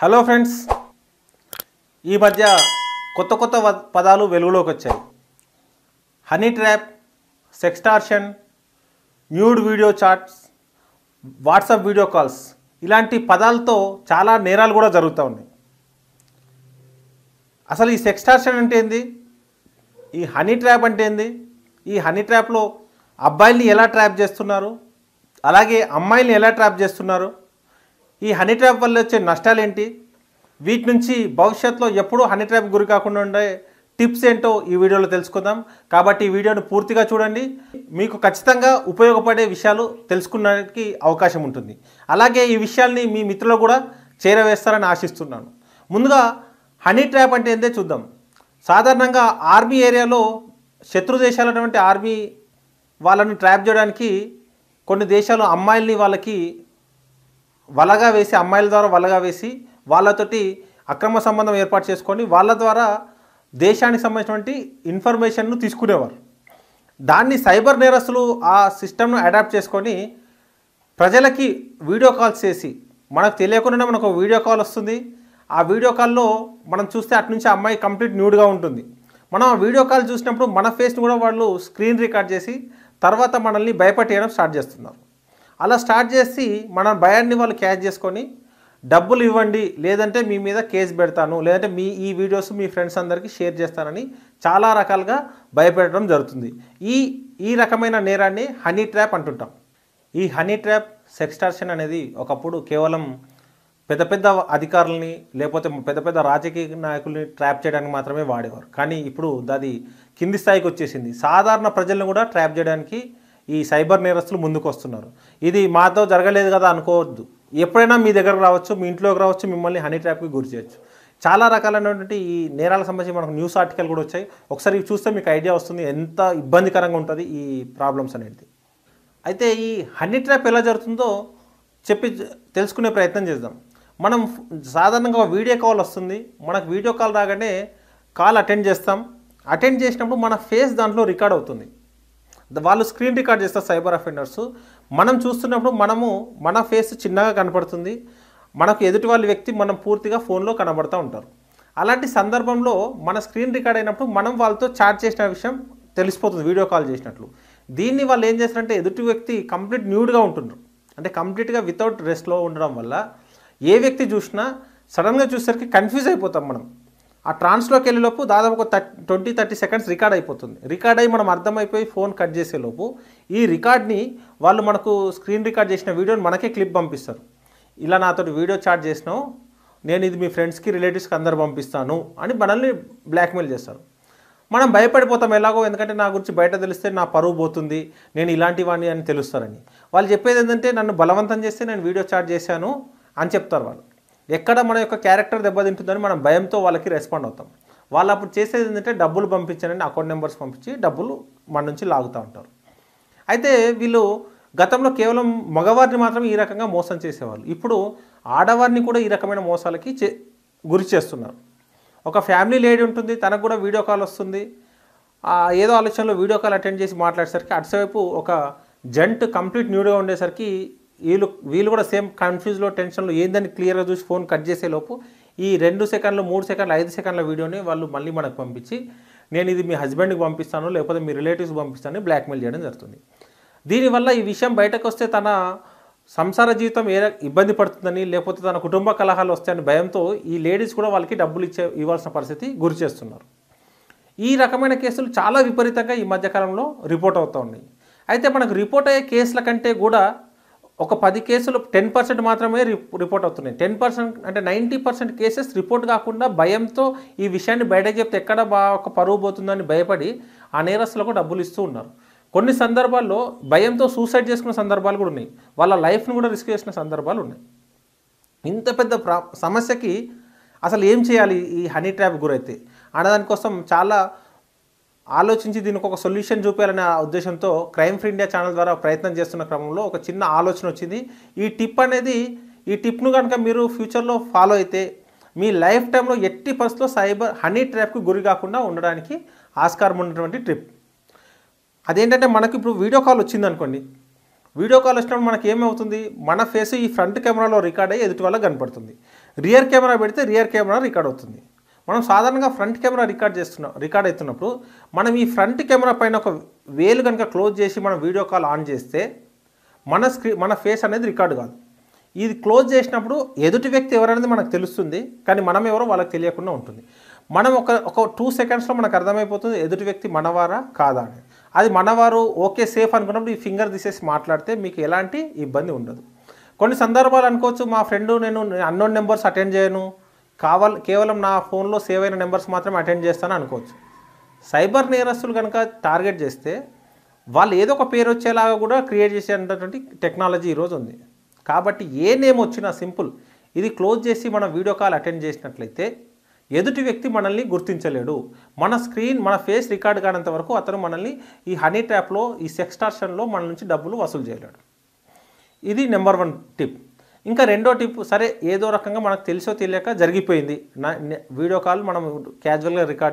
Hello friends, ఈ మధ్య కొత్త కొత్త పదాలు వెలుగులోకి వచ్చాయి. Honey trap, sextortion, nude video chats, WhatsApp video calls ఇలాంటి పదాలతో చాలా నేరాలు కూడా జరుగుతూ ఉన్నాయి. అసలు ఈ సెక్స్టార్షన్ అంటే ఏంది? ఈ హనీ ట్రాప్ అంటే ఏంది? ఈ హనీ ట్రాప్లో అబ్బాయిల్ని ఎలా ట్రాప్ చేస్తున్నారు, అలాగే అమ్మాయిల్ని ఎలా ట్రాప్ చేస్తున్నారు, ఈ హనీ ట్రాప్ వల్ల వచ్చే నష్టాలు ఏంటి, వీటి నుంచి భవిష్యత్తులో ఎప్పుడూ హనీ ట్రాప్ గురి కాకుండా ఉండే టిప్స్ ఏంటో ఈ వీడియోలో తెలుసుకుందాం. కాబట్టి ఈ వీడియోను పూర్తిగా చూడండి, మీకు ఖచ్చితంగా ఉపయోగపడే విషయాలు తెలుసుకునేకి అవకాశం ఉంటుంది. అలాగే ఈ విషయాల్ని మీ మిత్రులు కూడా చేరవేస్తారని ఆశిస్తున్నాను. ముందుగా హనీ ట్రాప్ అంటే ఏందో చూద్దాం. సాధారణంగా ఆర్మీ ఏరియాలో శత్రు దేశాలైనటువంటి ఆర్మీ వాళ్ళని ట్రాప్ చేయడానికి కొన్ని దేశాలు అమ్మాయిల్ని వాళ్ళకి వలగా వేసి, అమ్మాయిల ద్వారా వలగా వేసి వాళ్ళతోటి అక్రమ సంబంధం ఏర్పాటు చేసుకొని వాళ్ళ ద్వారా దేశానికి సంబంధించినటువంటి ఇన్ఫర్మేషన్ను తీసుకునేవారు. దాన్ని సైబర్ నేరస్తులు ఆ సిస్టమ్ను అడాప్ట్ చేసుకొని ప్రజలకి వీడియో కాల్స్ చేసి, మనకు తెలియకుండానే మనకు వీడియో కాల్ వస్తుంది. ఆ వీడియో కాల్లో మనం చూస్తే అటు నుంచి అమ్మాయి కంప్లీట్ న్యూడ్గా ఉంటుంది. మనం ఆ వీడియో కాల్ చూసినప్పుడు మన ఫేస్ని కూడా వాళ్ళు స్క్రీన్ రికార్డ్ చేసి తర్వాత మనల్ని భయపెట్టేయడం స్టార్ట్ చేస్తున్నారు. అలా స్టార్ట్ చేసి మన భయాన్ని వాళ్ళు క్యాచ్ చేసుకొని డబ్బులు ఇవ్వండి, లేదంటే మీ మీద కేసు పెడతాను, లేదంటే ఈ వీడియోస్ మీ ఫ్రెండ్స్ అందరికీ షేర్ చేస్తానని చాలా రకాలుగా భయపెట్టడం జరుగుతుంది. ఈ రకమైన నేరాన్ని హనీ ట్రాప్ అంటుంటాం. ఈ హనీ ట్రాప్, సెక్స్టార్షన్ అనేది ఒకప్పుడు కేవలం పెద్ద పెద్ద అధికారులని లేకపోతే పెద్ద పెద్ద రాజకీయ నాయకుల్ని ట్రాప్ చేయడానికి మాత్రమే వాడేవారు. కానీ ఇప్పుడు అది కింది స్థాయికి వచ్చేసింది. సాధారణ ప్రజలను కూడా ట్రాప్ చేయడానికి ఈ సైబర్ నేరస్తులు ముందుకు వస్తున్నారు. ఇది మాతో జరగలేదు కదా అనుకోవద్దు. ఎప్పుడైనా మీ దగ్గరకు రావచ్చు, మీ ఇంట్లోకి రావచ్చు, మిమ్మల్ని హనీ ట్రాప్కి గురి చేయొచ్చు. చాలా రకాలైనటువంటి ఈ నేరాలకు సంబంధించి మనకు న్యూస్ ఆర్టికల్ కూడా వచ్చాయి. ఒకసారి చూస్తే మీకు ఐడియా వస్తుంది ఎంత ఇబ్బందికరంగా ఉంటుంది ఈ ప్రాబ్లమ్స్ అనేది. అయితే ఈ హనీ ట్రాప్ ఎలా జరుగుతుందో తెలుసుకునే ప్రయత్నం చేద్దాం. మనం సాధారణంగా వీడియో కాల్ వస్తుంది. మనకు వీడియో కాల్ రాగానే కాల్ అటెండ్ చేస్తాం. అటెండ్ చేసినప్పుడు మన ఫేస్ దాంట్లో రికార్డ్ అవుతుంది. వాళ్ళు స్క్రీన్ రికార్డ్ చేస్తారు సైబర్ అఫెండర్స్. మనం చూస్తున్నప్పుడు మన ఫేస్ చిన్నగా కనపడుతుంది. మనకు ఎదుటి వాళ్ళ వ్యక్తి మనం పూర్తిగా ఫోన్లో కనబడుతూ ఉంటారు. అలాంటి సందర్భంలో మన స్క్రీన్ రికార్డ్ అయినప్పుడు మనం వాళ్ళతో చాట్ చేసిన విషయం తెలిసిపోతుంది వీడియో కాల్ చేసినట్లు. దీన్ని వాళ్ళు ఏం చేస్తారంటే ఎదుటి వ్యక్తి కంప్లీట్ న్యూడ్గా ఉంటున్నారు. అంటే కంప్లీట్గా వితౌట్ డ్రెస్లో ఉండడం వల్ల ఏ వ్యక్తి చూసినా సడన్గా చూసేసరికి కన్ఫ్యూజ్ అయిపోతాం. మనం ఆ ట్రాన్స్లోకి వెళ్ళేలోపు దాదాపు ఒక 20-30 సెకండ్స్ రికార్డ్ అయిపోతుంది. రికార్డ్ అయ్యి మనం అర్థమైపోయి ఫోన్ కట్ చేసేలోపు ఈ రికార్డ్ని వాళ్ళు మనకు స్క్రీన్ రికార్డ్ చేసిన వీడియోని మనకే క్లిప్ పంపిస్తారు. ఇలా నాతో వీడియో చాట్ చేసినావు, నేను ఇది మీ ఫ్రెండ్స్కి, రిలేటివ్స్కి అందరు పంపిస్తాను అని మనల్ని బ్లాక్మెయిల్ చేస్తారు. మనం భయపడిపోతాం ఎలాగో, ఎందుకంటే నా గురించి బయట తెలిస్తే నా పరువు పోతుంది, నేను ఇలాంటి వాడిని అని తెలుస్తారని. వాళ్ళు చెప్పేది ఏంటంటే నన్ను బలవంతం చేస్తే నేను వీడియో చాట్ చేశాను అని చెప్తారు. వాళ్ళు ఎక్కడ మన యొక్క క్యారెక్టర్ దెబ్బతింటుందని మనం భయంతో వాళ్ళకి రెస్పాండ్ అవుతాం. వాళ్ళు అప్పుడు చేసేది ఏంటంటే డబ్బులు పంపించానని అకౌంట్ నెంబర్స్ పంపించి డబ్బులు మన నుంచి లాగుతూ ఉంటారు. అయితే వీళ్ళు గతంలో కేవలం మగవారిని మాత్రం ఈ రకంగా మోసం చేసేవాళ్ళు. ఇప్పుడు ఆడవారిని కూడా ఈ రకమైన మోసాలకి గురి చేస్తున్నారు. ఒక ఫ్యామిలీ లేడీ ఉంటుంది, తనకు కూడా వీడియో కాల్ వస్తుంది. ఏదో ఆలోచనలో వీడియో కాల్ అటెండ్ చేసి మాట్లాడేసరికి అటువైపు ఒక జంట్ కంప్లీట్ న్యూడ్గా ఉండేసరికి వీళ్ళు కూడా సేమ్ కన్ఫ్యూజ్లో, టెన్షన్లో ఏందని క్లియర్గా చూసి ఫోన్ కట్ చేసేలోపు ఈ 2 సెకండ్లు, 3 సెకండ్లు, 5 సెకండ్ల వీడియోని వాళ్ళు మళ్ళీ మనకు పంపించి నేను ఇది మీ హస్బెండ్కి పంపిస్తాను, లేకపోతే మీ రిలేటివ్స్కి పంపిస్తాను బ్లాక్మెయిల్ చేయడం జరుగుతుంది. దీనివల్ల ఈ విషయం బయటకు వస్తే తన సంసార జీవితం ఇబ్బంది పడుతుందని, లేకపోతే తన కుటుంబ కలహాలు వస్తాయని భయంతో ఈ లేడీస్ కూడా వాళ్ళకి డబ్బులు ఇవ్వాల్సిన పరిస్థితి గురి చేస్తున్నారు. ఈ రకమైన కేసులు చాలా విపరీతంగా ఈ మధ్యకాలంలో రిపోర్ట్ అవుతూ ఉన్నాయి. అయితే మనకు రిపోర్ట్ అయ్యే కేసుల కంటే కూడా ఒక 10 కేసులు 10% మాత్రమే రిపోర్ట్ అవుతున్నాయి. 10% అంటే 90% కేసెస్ రిపోర్ట్ కాకుండా భయంతో ఈ విషయాన్ని బయటకు చెప్తే ఎక్కడ ఒక పరువు పోతుందని భయపడి ఆ నేరస్తులకు డబ్బులు ఇస్తూ ఉన్నారు. కొన్ని సందర్భాల్లో భయంతో సూసైడ్ చేసుకున్న సందర్భాలు కూడా ఉన్నాయి. వాళ్ళ లైఫ్ను కూడా రిస్క్ చేసిన సందర్భాలు ఉన్నాయి. ఇంత పెద్ద సమస్యకి అసలు ఏం చేయాలి ఈ హనీ ట్రాప్ గురైతే అనేదానికోసం చాలా ఆలోచించి దీనికి ఒక సొల్యూషన్ చూపించాలనే ఉద్దేశంతో క్రైమ్ ఫ్రీ ఇండియా ఛానల్ ద్వారా ప్రయత్నం చేస్తున్న క్రమంలో ఒక చిన్న ఆలోచన వచ్చింది. ఈ టిప్ను కనుక మీరు ఫ్యూచర్లో ఫాలో అయితే మీ లైఫ్ టైంలో ఎట్టి పరిస్థితుల్లో సైబర్ హనీ ట్రాప్కి గురి కాకుండా ఉండడానికి ఆస్కారం ఉన్నటువంటి ట్రిప్. అదేంటంటే మనకి ఇప్పుడు వీడియో కాల్ వచ్చింది అనుకోండి. వీడియో కాల్ వచ్చినప్పుడు మనకి ఏమవుతుంది, మన ఫేస్ ఈ ఫ్రంట్ కెమెరాలో రికార్డ్ అయ్యి ఎదుటి వాళ్ళకి కనపడుతుంది. రియర్ కెమెరా పెడితే రియర్ కెమెరా రికార్డ్ అవుతుంది. మనం సాధారణంగా ఫ్రంట్ కెమెరా రికార్డ్ అవుతున్నప్పుడు మనం ఈ ఫ్రంట్ కెమెరా పైన ఒక వేలు కనుక క్లోజ్ చేసి మనం వీడియో కాల్ ఆన్ చేస్తే మన ఫేస్ అనేది రికార్డు కాదు. ఇది క్లోజ్ చేసినప్పుడు ఎదుటి వ్యక్తి ఎవరనేది మనకు తెలుస్తుంది, కానీ మనం ఎవరో వాళ్ళకి తెలియకుండా ఉంటుంది. మనం ఒక 2 సెకండ్స్లో మనకు అర్థమైపోతుంది ఎదుటి వ్యక్తి మనవారా కాదా అని. అది మనవారు ఓకే సేఫ్ అనుకున్నప్పుడు ఈ ఫింగర్ తీసేసి మాట్లాడితే మీకు ఎలాంటి ఇబ్బంది ఉండదు. కొన్ని సందర్భాలు అనుకోవచ్చు, మా ఫ్రెండ్ నేను అన్నోన్ నెంబర్స్ అటెండ్ చేయను, కేవలం నా ఫోన్లో సేవ్ అయిన నెంబర్స్ మాత్రమే అటెండ్ చేస్తాను అనుకోవచ్చు. సైబర్ నేరస్తులు కనుక టార్గెట్ చేస్తే వాళ్ళు ఏదో ఒక పేరు వచ్చేలాగా కూడా క్రియేట్ చేసేటటువంటి టెక్నాలజీ ఈరోజు ఉంది. కాబట్టి ఏ నేమ్ వచ్చినా సింపుల్ ఇది క్లోజ్ చేసి మనం వీడియో కాల్ అటెండ్ చేసినట్లయితే ఎదుటి వ్యక్తి మనల్ని గుర్తించలేడు. మన ఫేస్ రికార్డ్ కానంత వరకు అతను మనల్ని ఈ హనీ ట్రాప్లో, ఈ సెక్స్టార్షన్లో మన నుంచి డబ్బులు వసూలు చేయలేడు. ఇది నెంబర్ 1 టిప్. ఇంకా రెండో టిప్, సరే ఏదో రకంగా మనకు తెలిసో తెలియక జరిగిపోయింది, వీడియో కాల్ మనం క్యాజువల్గా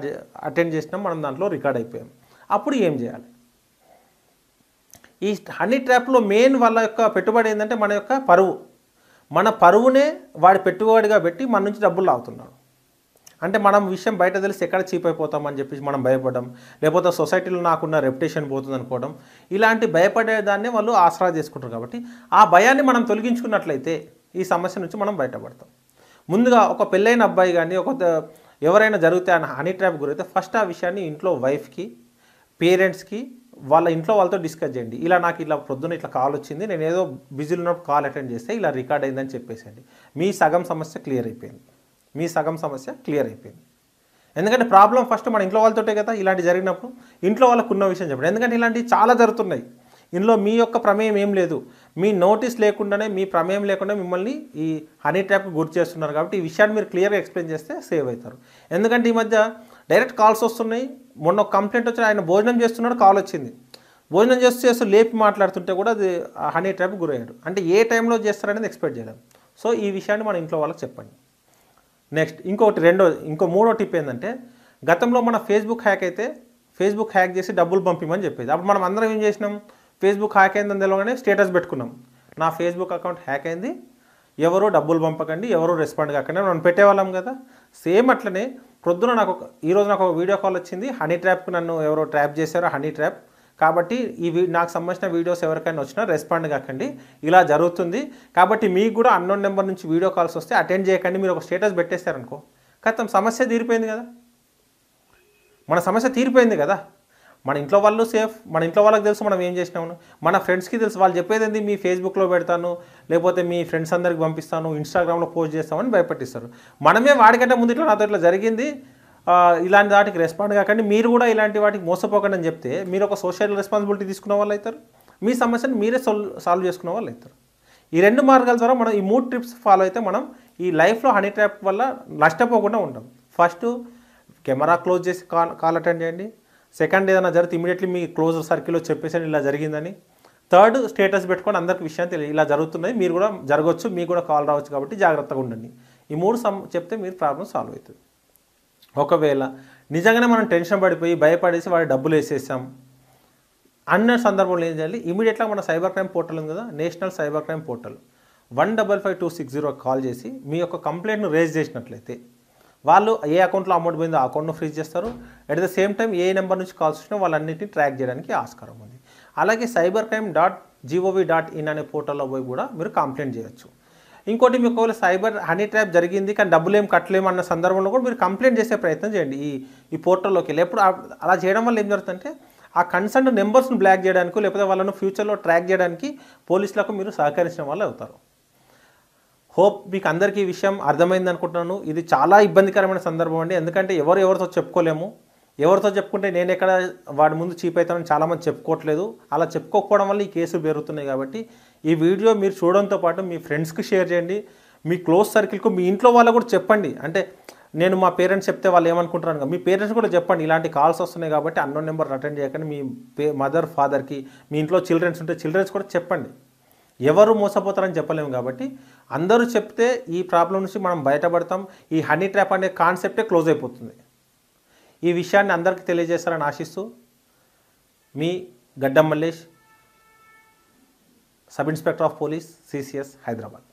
అటెండ్ చేసినాం, మనం దాంట్లో రికార్డ్ అయిపోయాం. అప్పుడు ఏం చేయాలి? ఈ హనీ ట్రాప్లో మెయిన్ వాళ్ళ యొక్క పెట్టుబడి ఏంటంటే మన పరువునే వాడి పెట్టుబడిగా పెట్టి మన నుంచి డబ్బులు లాగుతున్నాడు. అంటే మనం విషయం బయట తెలిసి ఎక్కడ చీప్ అయిపోతామని చెప్పేసి మనం భయపడడం, లేకపోతే సొసైటీలో నాకున్న రెప్యుటేషన్ పోతుంది అనుకోవడం, ఇలాంటి భయపడేదాన్ని వాళ్ళు ఆసరా చేసుకుంటారు. కాబట్టి ఆ భయాన్ని మనం తొలగించుకున్నట్లయితే ఈ సమస్య నుంచి మనం బయటపడతాం. ముందుగా ఒక పెళ్ళైన అబ్బాయి కానీ ఎవరైనా జరిగితే హనీ ట్రాప్ గురైతే ఫస్ట్ ఆ విషయాన్ని ఇంట్లో వైఫ్కి, పేరెంట్స్కి, వాళ్ళ ఇంట్లో వాళ్ళతో డిస్కస్ చేయండి. నాకు పొద్దున్న ఇట్లా కాల్ వచ్చింది, నేను ఏదో బిజీలో ఉన్నప్పుడు కాల్ అటెండ్ చేస్తే ఇలా రికార్డ్ అయిందని చెప్పేసండి. మీ సగం సమస్య క్లియర్ అయిపోయింది. ఎందుకంటే ప్రాబ్లం ఫస్ట్ మన ఇంట్లో వాళ్ళతోటే కదా. ఇలాంటి జరిగినప్పుడు ఇంట్లో వాళ్ళకు ఉన్న విషయం చెప్పండి. ఎందుకంటే ఇలాంటివి చాలా జరుగుతున్నాయి. ఇందులో మీ యొక్క ప్రమేయం ఏం లేదు, మీ నోటీస్ లేకుండానే, మీ ప్రమేయం లేకుండా మిమ్మల్ని ఈ హనీ ట్రాప్కి గురి చేస్తున్నారు. కాబట్టి ఈ విషయాన్ని మీరు క్లియర్గా ఎక్స్ప్లెయిన్ చేస్తే సేవ్ అవుతారు. ఎందుకంటే ఈ మధ్య డైరెక్ట్ కాల్స్ వస్తున్నాయి. మొన్న ఒక కంప్లైంట్ వచ్చి ఆయన భోజనం చేస్తున్నాడు, కాల్ వచ్చింది. భోజనం చేస్తూ లేపి మాట్లాడుతుంటే కూడా అది హనీ ట్రాప్కి గురయ్యాడు. అంటే ఏ టైంలో చేస్తారనేది ఎక్స్పెక్ట్ చేయలేము. సో ఈ విషయాన్ని మన ఇంట్లో వాళ్ళకి చెప్పండి. నెక్స్ట్ ఇంకో మూడో టిప్ ఏంటంటే, గతంలో మన ఫేస్బుక్ హ్యాక్ అయితే ఫేస్బుక్ హ్యాక్ చేసి డబ్బులు పంపిమని చెప్పేది. అప్పుడు మనం అందరం ఏం చేసినాం, ఫేస్బుక్ హ్యాక్ అయిందని తెలవగానే స్టేటస్ పెట్టుకున్నాం, నా ఫేస్బుక్ అకౌంట్ హ్యాక్ అయింది, ఎవరో డబ్బులు పంపకండి, ఎవరో రెస్పాండ్ కాకండి మనం పెట్టేవాళ్ళం కదా. సేమ్ అట్లనే పొద్దున ఈరోజు నాకు ఒక వీడియో కాల్ వచ్చింది, హనీ ట్రాప్కి నన్ను ఎవరో ట్రాప్ చేశారో, హనీ ట్రాప్ కాబట్టి నాకు సంబంధించిన వీడియోస్ ఎవరికైనా వచ్చినా రెస్పాండ్ కాకండి, ఇలా జరుగుతుంది. కాబట్టి మీకు కూడా అన్నోన్ నెంబర్ నుంచి వీడియో కాల్స్ వస్తే అటెండ్ చేయకండి, మీరు ఒక స్టేటస్ పెట్టేస్తారనుకో, ఖతం సమస్య తీరిపోయింది కదా. మన సమస్య తీరిపోయింది కదా. మన ఇంట్లో వాళ్ళు సేఫ్, మన ఇంట్లో వాళ్ళకి తెలుసు మనం ఏం చేసినాము, మన ఫ్రెండ్స్కి తెలుసు. వాళ్ళు చెప్పేది ఏంది, మీ ఫేస్బుక్లో పెడతాను, లేకపోతే మీ ఫ్రెండ్స్ అందరికి పంపిస్తాను, ఇన్స్టాగ్రామ్లో పోస్ట్ చేస్తామని భయపెట్టిస్తారు. మనమే వాడికంటే ముందు నాతో ఇట్లా జరిగింది, ఇలాంటి వాటికి రెస్పాండ్ కాకండి, మీరు కూడా ఇలాంటి వాటికి మోసపోకండి అని చెప్తే మీరు ఒక సోషల్ రెస్పాన్సిబిలిటీ తీసుకున్న వాళ్ళు అవుతారు, మీ సమస్యను మీరే సాల్వ్ చేసుకున్న వాళ్ళు అవుతారు. ఈ 2 మార్గాల ద్వారా మనం ఈ 3 టిప్స్ ఫాలో అయితే మనం ఈ లైఫ్లో హనీ ట్రాప్ వల్ల నష్టపోకుండా ఉంటాం. ఫస్ట్, కెమెరా క్లోజ్ చేసి కాల్ అటెండ్ చేయండి. సెకండ్, ఏదైనా జరిగితే ఇమీడియట్లీ మీ క్లోజ్ సర్కిల్లో చెప్పేసి ఇలా జరిగిందని. థర్డ్, స్టేటస్ పెట్టుకొని అందరికి విషయం తెలియదు, ఇలా జరుగుతున్నాయి, మీరు కూడా జరగవచ్చు, మీకు కూడా కాల్ రావచ్చు, కాబట్టి జాగ్రత్తగా ఉండండి. ఈ 3 చెప్తే మీరు ప్రాబ్లం సాల్వ్ అవుతుంది. ఒకవేళ నిజంగానే మనం టెన్షన్ పడిపోయి భయపడేసి వాడి డబ్బులు వేసేసాం అన్న సందర్భంలో ఏం చేయాలి, ఇమీడియట్గా మన సైబర్ క్రైమ్ పోర్టల్ ఉంది కదా, national cyber crime portal 155260 call చేసి మీ యొక్క కంప్లైంట్ను రేజ్ చేసినట్లయితే వాళ్ళు ఏ అకౌంట్లో అమౌంట్ పోయిందో ఆ అకౌంట్ను ఫ్రీజ్ చేస్తారు. At the same time A number నుంచి కాల్స్ వచ్చినా వాళ్ళన్నింటినీ ట్రాక్ చేయడానికి ఆస్కారం ఉంది. అలాగే cybercrime.gov.in అనే పోర్టల్లో పోయి కూడా మీరు కంప్లైంట్ చేయొచ్చు. ఇంకోటి, మీకు ఒకవేళ సైబర్ హనీ ట్రాప్ జరిగింది కానీ డబ్బులు ఏం కట్టలేము అన్న సందర్భంలో కూడా మీరు కంప్లైంట్ చేసే ప్రయత్నం చేయండి ఈ పోర్టల్లోకి వెళ్ళి. ఎప్పుడు అలా చేయడం వల్ల ఏం జరుగుతుందంటే, ఆ కన్సర్న్ నెంబర్స్ను బ్లాక్ చేయడానికి, లేకపోతే వాళ్ళను ఫ్యూచర్లో ట్రాక్ చేయడానికి పోలీసులకు మీరు సహకరించిన వాళ్ళు అవుతారు. హోప్ మీకు అందరికీ ఈ విషయం అర్థమైంది అనుకుంటున్నాను. ఇది చాలా ఇబ్బందికరమైన సందర్భం అండి, ఎందుకంటే ఎవరితో చెప్పుకోలేము. ఎవరితో చెప్పుకుంటే నేను ఎక్కడ వాడి ముందు చీప్ అవుతానని చాలామంది చెప్పుకోవట్లేదు. అలా చెప్పుకోకపోవడం వల్ల ఈ కేసులు పెరుగుతున్నాయి. కాబట్టి ఈ వీడియో మీరు చూడడంతో పాటు మీ ఫ్రెండ్స్కి షేర్ చేయండి, మీ క్లోజ్ సర్కిల్కు, మీ ఇంట్లో వాళ్ళకు కూడా చెప్పండి. అంటే నేను మా పేరెంట్స్ చెప్తే వాళ్ళు ఏమనుకుంటారు, మీ పేరెంట్స్ కూడా చెప్పండి, ఇలాంటి కాల్స్ వస్తున్నాయి కాబట్టి అన్నోన్ నెంబర్ అటెండ్ చేయకండి. మీ మదర్, ఫాదర్కి, మీ ఇంట్లో చిల్డ్రన్స్ ఉంటే చిల్డ్రన్స్ కూడా చెప్పండి. ఎవరు మోసపోతారని చెప్పలేము కాబట్టి అందరూ చెప్తే ఈ ప్రాబ్లం నుంచి మనం బయటపడతాం. ఈ హనీ ట్రాప్ అనే కాన్సెప్టే క్లోజ్ అయిపోతుంది. ఈ విషయాన్ని అందరికీ తెలియజేస్తారని ఆశిస్తూ మీ గడ్డం Mallesh, sub inspector of police, CCS, Hyderabad.